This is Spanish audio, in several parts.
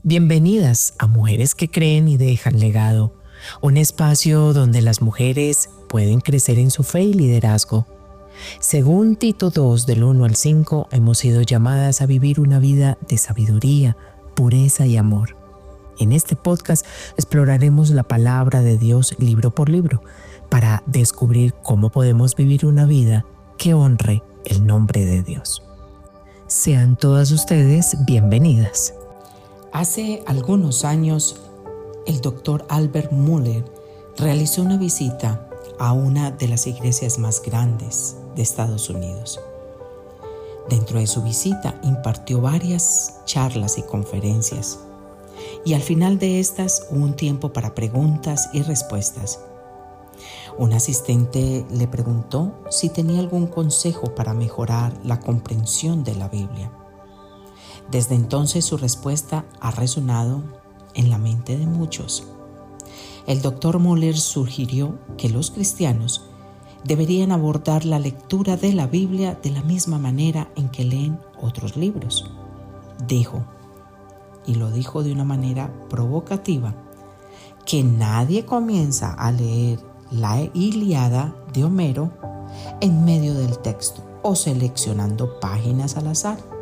Bienvenidas a Mujeres que Creen y Dejan Legado, un espacio donde las mujeres pueden crecer en su fe y liderazgo. Según Tito 2, del 1 al 5, hemos sido llamadas a vivir una vida de sabiduría, pureza y amor. En este podcast exploraremos la palabra de Dios libro por libro para descubrir cómo podemos vivir una vida que honre el nombre de Dios. Sean todas ustedes bienvenidas. Hace algunos años, el doctor Albert Mohler realizó una visita a una de las iglesias más grandes de Estados Unidos. Dentro de su visita impartió varias charlas y conferencias, y al final de estas hubo un tiempo para preguntas y respuestas. Un asistente le preguntó si tenía algún consejo para mejorar la comprensión de la Biblia. Desde entonces su respuesta ha resonado en la mente de muchos. El doctor Mohler sugirió que los cristianos deberían abordar la lectura de la Biblia de la misma manera en que leen otros libros. Dijo, y lo dijo de una manera provocativa, que nadie comienza a leer la Ilíada de Homero en medio del texto o seleccionando páginas al azar.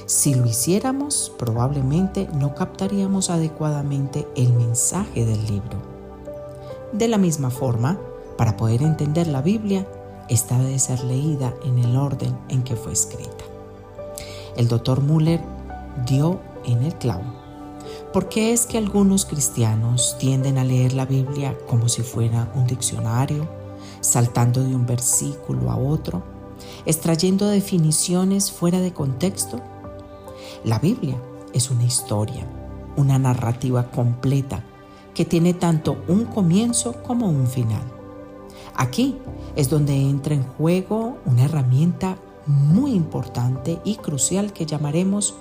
Si lo hiciéramos, probablemente no captaríamos adecuadamente el mensaje del libro. De la misma forma, para poder entender la Biblia, esta debe ser leída en el orden en que fue escrita. El doctor Mohler dio en el clavo. ¿Por qué es que algunos cristianos tienden a leer la Biblia como si fuera un diccionario, saltando de un versículo a otro, extrayendo definiciones fuera de contexto? La Biblia es una historia, una narrativa completa que tiene tanto un comienzo como un final. Aquí es donde entra en juego una herramienta muy importante y crucial que llamaremos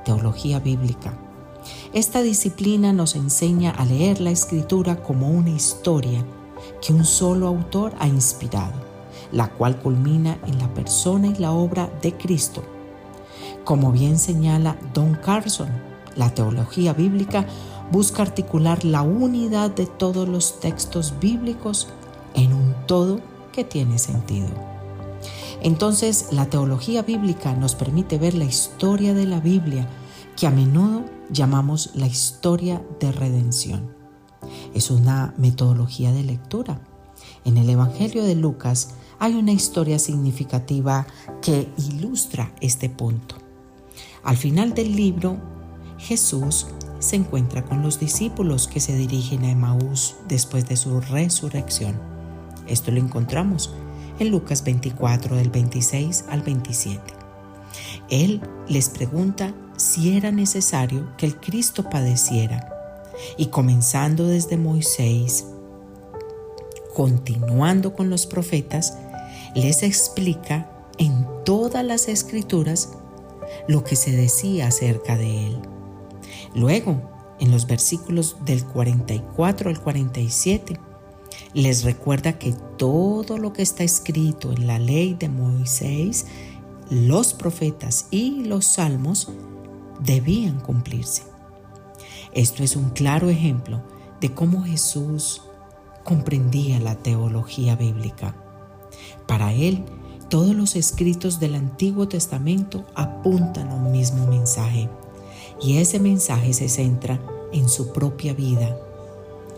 teología bíblica. Esta disciplina nos enseña a leer la Escritura como una historia que un solo autor ha inspirado, la cual culmina en la persona y la obra de Cristo. Como bien señala Don Carson, la teología bíblica busca articular la unidad de todos los textos bíblicos en un todo que tiene sentido. Entonces, la teología bíblica nos permite ver la historia de la Biblia, que a menudo llamamos la historia de redención. Es una metodología de lectura. En el Evangelio de Lucas hay una historia significativa que ilustra este punto. Al final del libro, Jesús se encuentra con los discípulos que se dirigen a Emaús después de su resurrección. Esto lo encontramos en Lucas 24, del 26 al 27. Él les pregunta si era necesario que el Cristo padeciera, y comenzando desde Moisés, continuando con los profetas, les explica en todas las Escrituras lo que se decía acerca de él. Luego, en los versículos del 44 al 47, les recuerda que todo lo que está escrito en la ley de Moisés, los profetas y los salmos debían cumplirse. Esto es un claro ejemplo de cómo Jesús comprendía la teología bíblica. Para él, todos los escritos del Antiguo Testamento apuntan a un mismo mensaje, y ese mensaje se centra en su propia vida,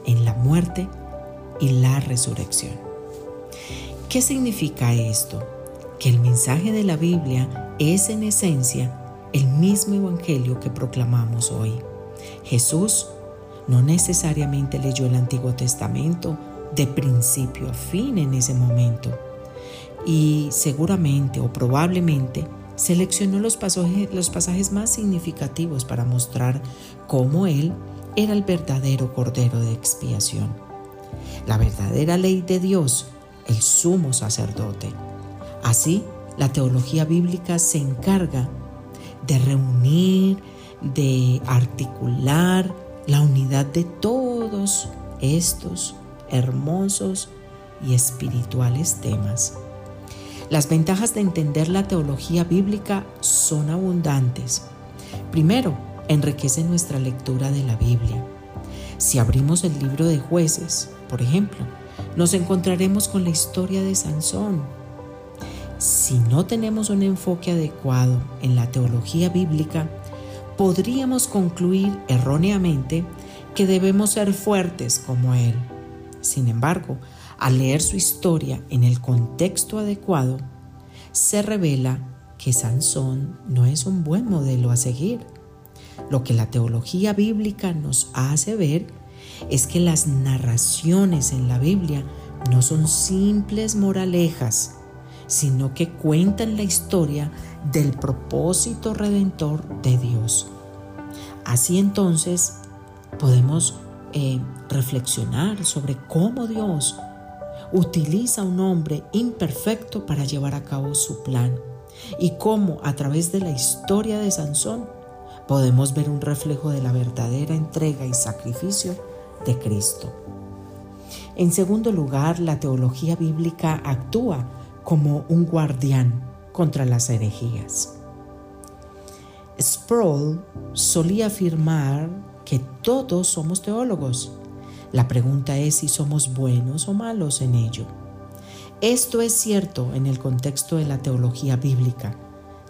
en la muerte y la resurrección. ¿Qué significa esto? Que el mensaje de la Biblia es en esencia el mismo evangelio que proclamamos hoy. Jesús no necesariamente leyó el Antiguo Testamento de principio a fin en ese momento, y seguramente o probablemente seleccionó los pasajes más significativos para mostrar cómo Él era el verdadero Cordero de expiación, la verdadera ley de Dios, el sumo sacerdote. Así, la teología bíblica se encarga de reunir, de articular la unidad de todos estos hermosos y espirituales temas. Las ventajas de entender la teología bíblica son abundantes. Primero, enriquece nuestra lectura de la Biblia. Si abrimos el libro de Jueces, por ejemplo, nos encontraremos con la historia de Sansón. Si no tenemos un enfoque adecuado en la teología bíblica, podríamos concluir erróneamente que debemos ser fuertes como él. Sin embargo, al leer su historia en el contexto adecuado, se revela que Sansón no es un buen modelo a seguir. Lo que la teología bíblica nos hace ver es que las narraciones en la Biblia no son simples moralejas, sino que cuentan la historia del propósito redentor de Dios. Así entonces podemos reflexionar sobre cómo Dios utiliza a un hombre imperfecto para llevar a cabo su plan y cómo a través de la historia de Sansón podemos ver un reflejo de la verdadera entrega y sacrificio de Cristo. En segundo lugar, la teología bíblica actúa como un guardián contra las herejías. Sproul solía afirmar que todos somos teólogos. La pregunta es si somos buenos o malos en ello. Esto es cierto en el contexto de la teología bíblica,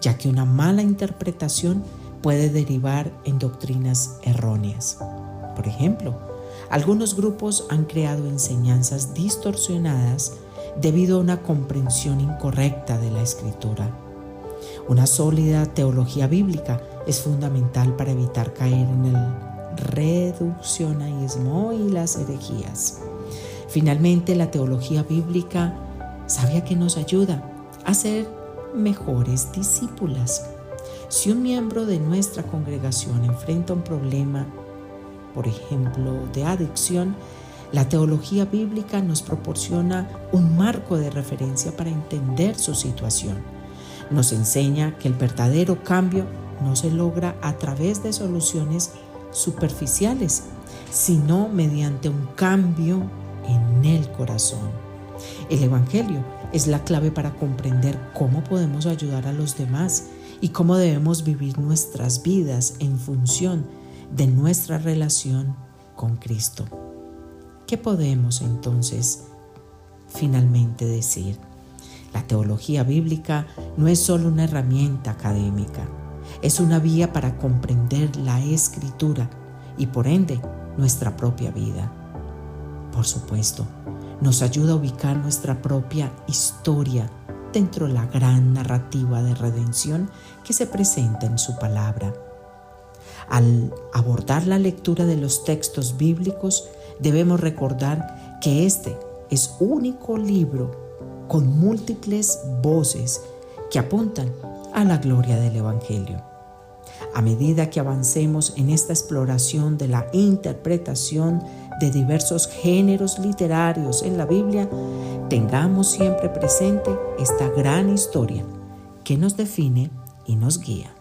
ya que una mala interpretación puede derivar en doctrinas erróneas. Por ejemplo, algunos grupos han creado enseñanzas distorsionadas debido a una comprensión incorrecta de la Escritura. Una sólida teología bíblica es fundamental para evitar caer en el reduccionismo y las herejías. Finalmente, la teología bíblica sabía que nos ayuda a ser mejores discípulas. Si un miembro de nuestra congregación enfrenta un problema, por ejemplo, de adicción, la teología bíblica nos proporciona un marco de referencia para entender su situación. Nos enseña que el verdadero cambio no se logra a través de soluciones superficiales, sino mediante un cambio en el corazón. El Evangelio es la clave para comprender cómo podemos ayudar a los demás y cómo debemos vivir nuestras vidas en función de nuestra relación con Cristo. ¿Qué podemos entonces finalmente decir? La teología bíblica no es solo una herramienta académica, es una vía para comprender la Escritura y por ende nuestra propia vida. Por supuesto, nos ayuda a ubicar nuestra propia historia dentro de la gran narrativa de redención que se presenta en su palabra. Al abordar la lectura de los textos bíblicos, debemos recordar que este es único libro con múltiples voces que apuntan a la gloria del Evangelio. A medida que avancemos en esta exploración de la interpretación de diversos géneros literarios en la Biblia, tengamos siempre presente esta gran historia que nos define y nos guía.